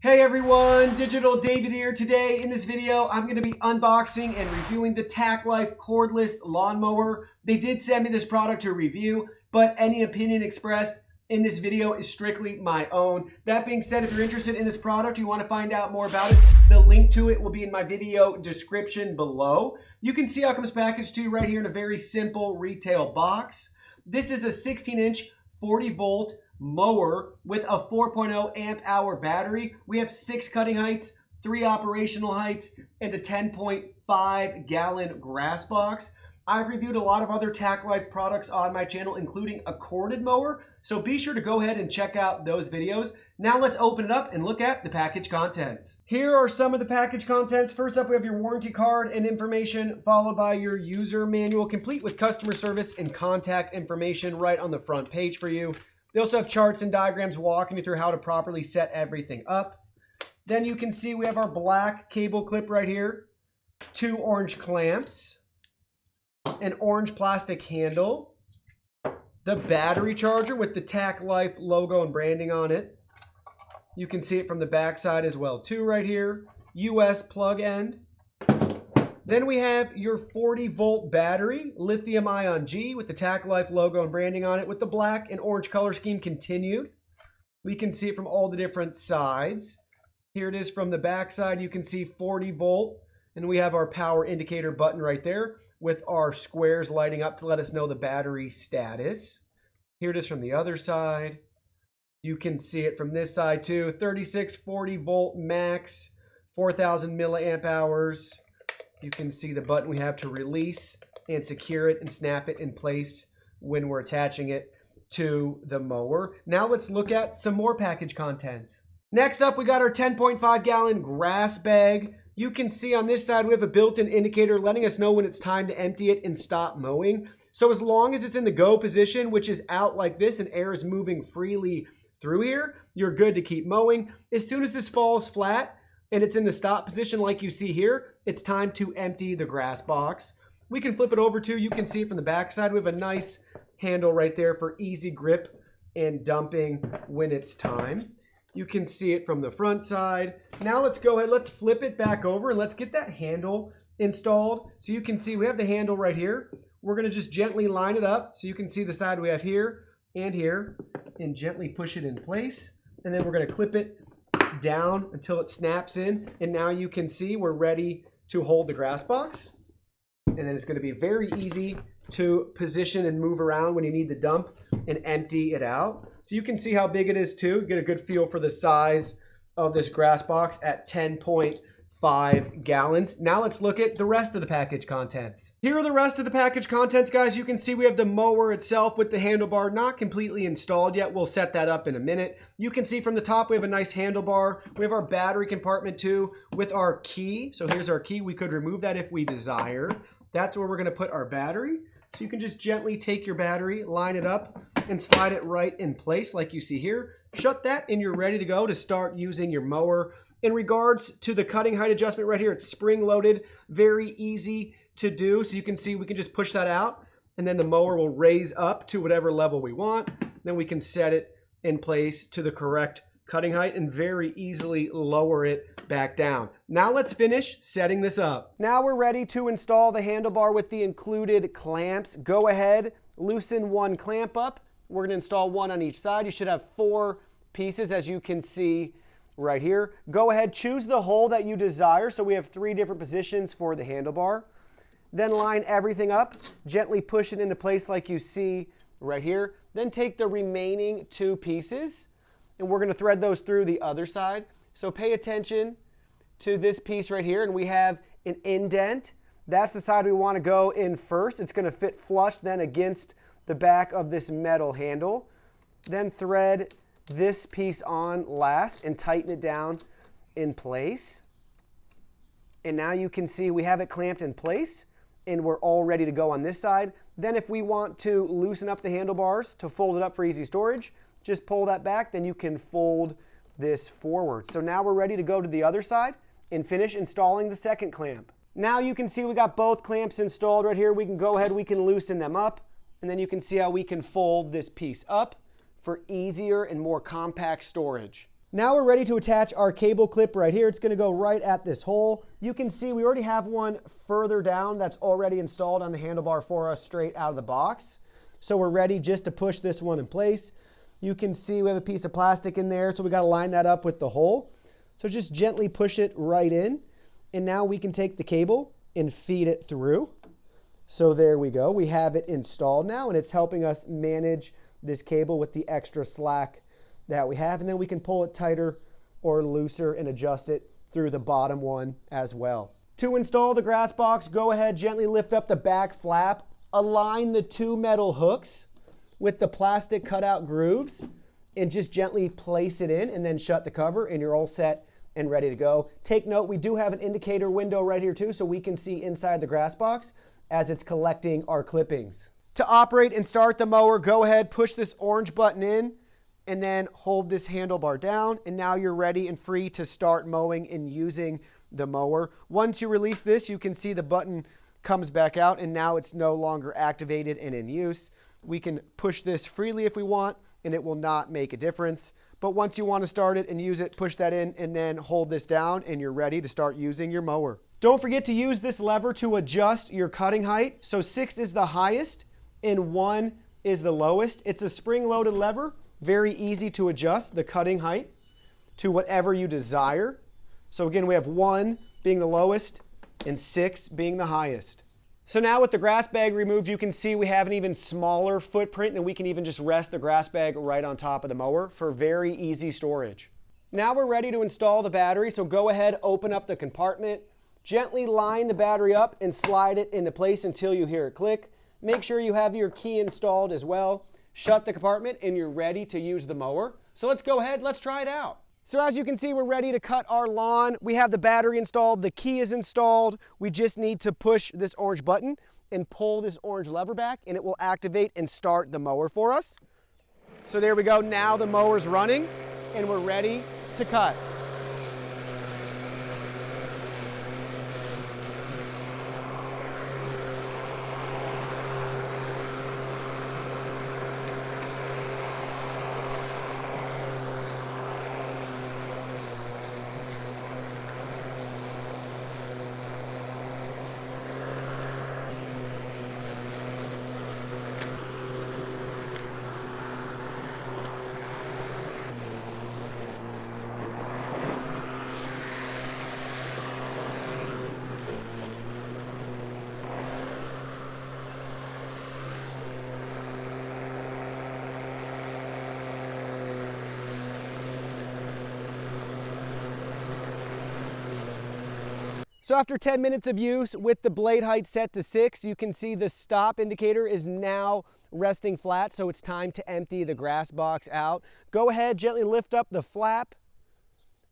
Hey everyone, Digital David here. Today in this video, I'm going to be unboxing and reviewing the Tacklife Cordless Lawnmower. They did send me this product to review, but any opinion expressed in this video is strictly my own. That being said, if you're interested in this product, you want to find out more about it, the link to it will be in my video description below. You can see how it comes packaged to you right here in a very simple retail box. This is a 16-inch 40-volt mower with a 4.0 amp hour battery. We have 6 cutting heights, 3 operational heights, and a 10.5 gallon grass box. I've reviewed a lot of other Tacklife products on my channel, including a corded mower, so be sure to go ahead and check out those videos. Now let's open it up and look at the package contents. Here are some of the package contents. First up, we have your warranty card and information, followed by your user manual, complete with customer service and contact information right on the front page for you. They also have charts and diagrams walking you through how to properly set everything up. Then you can see we have our black cable clip right here, 2 orange clamps, an orange plastic handle, the battery charger with the Tacklife logo and branding on it. You can see it from the back side as well too right here, US plug end. Then we have your 40-volt battery, lithium-ion G with the Tacklife logo and branding on it with the black and orange color scheme continued. We can see it from all the different sides. Here it is from the back side. You can see 40-volt, and we have our power indicator button right there with our squares lighting up to let us know the battery status. Here it is from the other side. You can see it from this side too. 36 40-volt max, 4,000 milliamp hours. You can see the button we have to release and secure it and snap it in place when we're attaching it to the mower. Now let's look at some more package contents. Next up, we got our 10.5 gallon grass bag. You can see on this side we have a built-in indicator letting us know when it's time to empty it and stop mowing. So as long as it's in the go position, which is out like this and air is moving freely through here, you're good to keep mowing. As soon as this falls flat, and it's in the stop position like you see here, it's time to empty the grass box. We can flip it over too. You can see it from the back side. We have a nice handle right there for easy grip and dumping when it's time. You can see it from the front side. Now let's go ahead, let's flip it back over and let's get that handle installed. So you can see we have the handle right here. We're gonna just gently line it up so you can see the side we have here and gently push it in place. And then we're gonna clip it down until it snaps in, and now you can see we're ready to hold the grass box. And then it's going to be very easy to position and move around when you need to dump and empty it out. So you can see how big it is too. You get a good feel for the size of this grass box at 10.5 gallons. Now let's look at the rest of the package contents. Here are the rest of the package contents, guys. You can see we have the mower itself with the handlebar not completely installed yet. We'll set that up in a minute. You can see from the top we have a nice handlebar. We have our battery compartment too with our key. So here's our key. We could remove that if we desire. That's where we're going to put our battery. So you can just gently take your battery, line it up, and slide it right in place like you see here. Shut that and you're ready to go to start using your mower. In regards to the cutting height adjustment right here, it's spring loaded, very easy to do. So you can see we can just push that out and then the mower will raise up to whatever level we want. Then we can set it in place to the correct cutting height and very easily lower it back down. Now let's finish setting this up. Now we're ready to install the handlebar with the included clamps. Go ahead, loosen one clamp up. We're gonna install one on each side. You should have 4 pieces as you can see right here. Go ahead, choose the hole that you desire. So we have 3 different positions for the handlebar. Then line everything up, gently push it into place like you see right here. Then take the remaining 2 pieces and we're gonna thread those through the other side. So pay attention to this piece right here, and we have an indent. That's the side we wanna go in first. It's gonna fit flush then against the back of this metal handle. Then thread this piece on last and tighten it down in place. And now you can see we have it clamped in place and we're all ready to go on this side. Then if we want to loosen up the handlebars to fold it up for easy storage, just pull that back, then you can fold this forward. So now we're ready to go to the other side and finish installing the second clamp. Now you can see we got both clamps installed right here. We can go ahead, we can loosen them up, and then you can see how we can fold this piece up for easier and more compact storage. Now we're ready to attach our cable clip right here. It's going to go right at this hole. You can see we already have one further down that's already installed on the handlebar for us straight out of the box. So we're ready just to push this one in place. You can see we have a piece of plastic in there, so we got to line that up with the hole. So just gently push it right in, and now we can take the cable and feed it through. So there we go. We have it installed now, and it's helping us manage this cable with the extra slack that we have, and then we can pull it tighter or looser and adjust it through the bottom one as well. To install the grass box, go ahead, gently lift up the back flap, align the two metal hooks with the plastic cutout grooves, and just gently place it in, and then shut the cover, and you're all set and ready to go. Take note, we do have an indicator window right here too, so we can see inside the grass box as it's collecting our clippings. To operate and start the mower, go ahead, push this orange button in, and then hold this handlebar down, and now you're ready and free to start mowing and using the mower. Once you release this, you can see the button comes back out, and now it's no longer activated and in use. We can push this freely if we want, and it will not make a difference. But once you want to start it and use it, push that in and then hold this down, and you're ready to start using your mower. Don't forget to use this lever to adjust your cutting height. So 6 is the highest and 1 is the lowest. It's a spring-loaded lever. Very easy to adjust the cutting height to whatever you desire. So again, we have 1 being the lowest and 6 being the highest. So now with the grass bag removed, you can see we have an even smaller footprint, and we can even just rest the grass bag right on top of the mower for very easy storage. Now we're ready to install the battery, so go ahead, open up the compartment, gently line the battery up and slide it into place until you hear it click. Make sure you have your key installed as well. Shut the compartment, and you're ready to use the mower. So let's go ahead, let's try it out. So as you can see, we're ready to cut our lawn. We have the battery installed, the key is installed. We just need to push this orange button and pull this orange lever back, and it will activate and start the mower for us. So there we go, now the mower's running, and we're ready to cut. So after 10 minutes of use with the blade height set to 6, you can see the stop indicator is now resting flat, so it's time to empty the grass box out. Go ahead, gently lift up the flap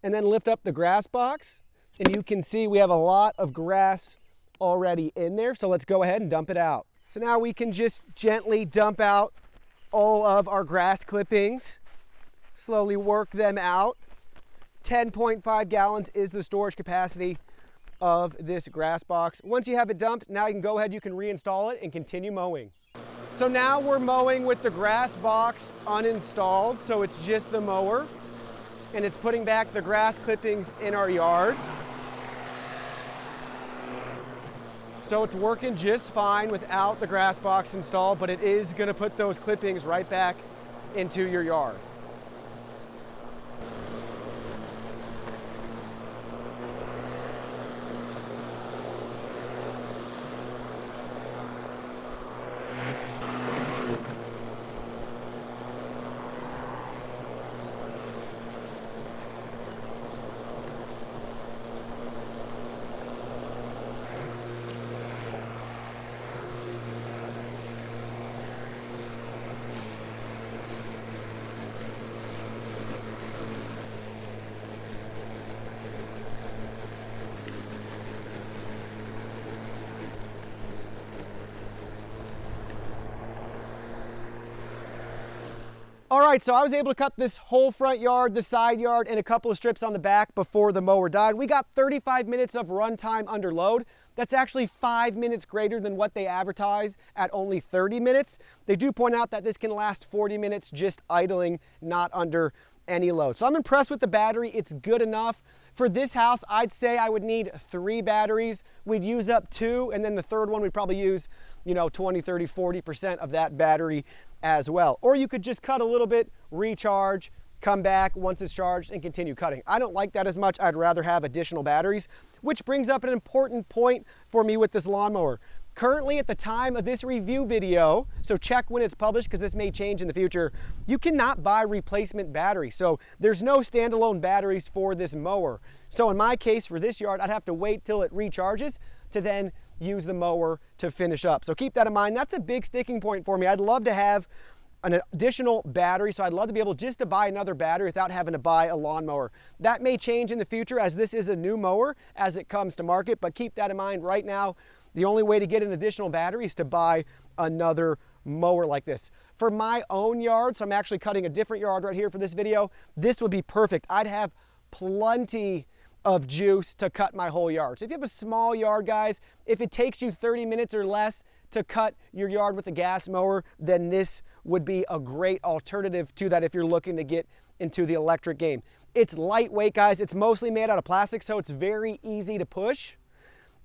and then lift up the grass box, and you can see we have a lot of grass already in there, so let's go ahead and dump it out. So now we can just gently dump out all of our grass clippings, slowly work them out. 10.5 gallons is the storage capacity of this grass box. Once you have it dumped, now you can go ahead, you can reinstall it and continue mowing. So now we're mowing with the grass box uninstalled, so it's just the mower, and it's putting back the grass clippings in our yard. So it's working just fine without the grass box installed, but it is going to put those clippings right back into your yard. All right, so I was able to cut this whole front yard, the side yard, and a couple of strips on the back before the mower died. We got 35 minutes of runtime under load. That's actually 5 minutes greater than what they advertise at only 30 minutes. They do point out that this can last 40 minutes just idling, not under any load. So I'm impressed with the battery. It's good enough. For this house, I'd say I would need 3 batteries. We'd use up 2, and then the third one we'd probably use, 20, 30, 40% of that battery as well. Or you could just cut a little bit, recharge, come back once it's charged, and continue cutting. I don't like that as much. I'd rather have additional batteries, which brings up an important point for me with this lawnmower. Currently, at the time of this review video, so check when it's published because this may change in the future, you cannot buy replacement batteries. So there's no standalone batteries for this mower. So in my case, for this yard, I'd have to wait till it recharges to then use the mower to finish up. So keep that in mind. That's a big sticking point for me. I'd love to have an additional battery, so I'd love to be able just to buy another battery without having to buy a lawnmower. That may change in the future as this is a new mower as it comes to market, but keep that in mind. Right now, the only way to get an additional battery is to buy another mower like this. For my own yard, so I'm actually cutting a different yard right here for this video, this would be perfect. I'd have plenty of juice to cut my whole yard. So if you have a small yard, guys, if it takes you 30 minutes or less to cut your yard with a gas mower, then this would be a great alternative to that if you're looking to get into the electric game. It's lightweight, guys. It's mostly made out of plastic, so it's very easy to push.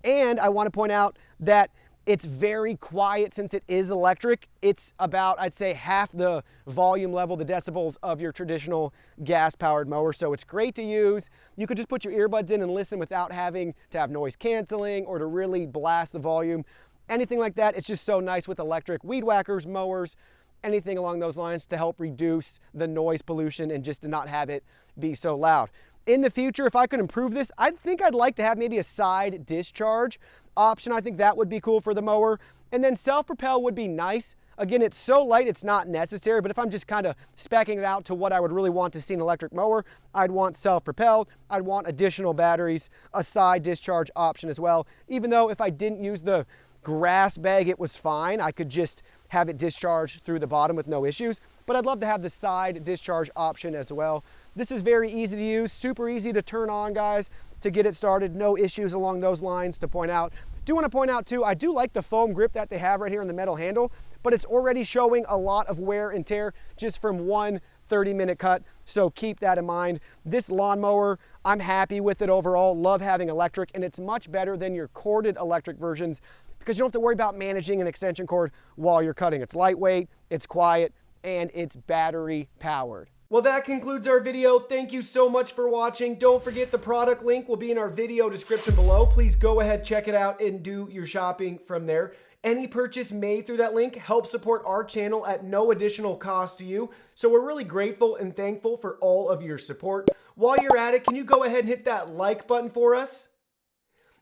And I want to point out that it's very quiet since it is electric. It's about, I'd say, half the volume level, the decibels of your traditional gas-powered mower. So it's great to use. You could just put your earbuds in and listen without having to have noise canceling or to really blast the volume. Anything like that, it's just so nice with electric weed whackers, mowers, anything along those lines to help reduce the noise pollution and just to not have it be so loud. In the future, if I could improve this, I think I'd like to have maybe a side discharge option. I think that would be cool for the mower. And then self-propel would be nice. Again, it's so light, it's not necessary, but if I'm just kind of speccing it out to what I would really want to see in an electric mower, I'd want self-propelled, I'd want additional batteries, a side discharge option as well. Even though if I didn't use the grass bag, it was fine. I could just have it discharged through the bottom with no issues, but I'd love to have the side discharge option as well. This is very easy to use, super easy to turn on, guys, to get it started. No issues along those lines to point out. Do want to point out too, I do like the foam grip that they have right here in the metal handle, but it's already showing a lot of wear and tear just from one 30-minute cut, so keep that in mind. This lawnmower, I'm happy with it overall, love having electric, and it's much better than your corded electric versions because you don't have to worry about managing an extension cord while you're cutting. It's lightweight, it's quiet, and it's battery powered. Well, that concludes our video. Thank you so much for watching. Don't forget the product link will be in our video description below. Please go ahead, check it out, and do your shopping from there. Any purchase made through that link helps support our channel at no additional cost to you. So we're really grateful and thankful for all of your support. While you're at it, can you go ahead and hit that like button for us?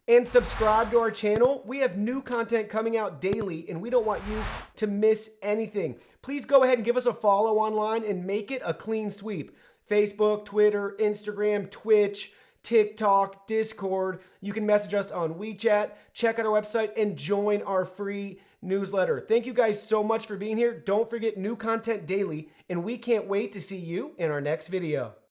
And subscribe to our channel. We have new content coming out daily, and we don't want you to miss anything. Please go ahead and give us a follow online and make it a clean sweep. Facebook, Twitter, Instagram, Twitch, TikTok, Discord. You can message us on WeChat, check out our website, and join our free newsletter. Thank you guys so much for being here. Don't forget new content daily, and we can't wait to see you in our next video.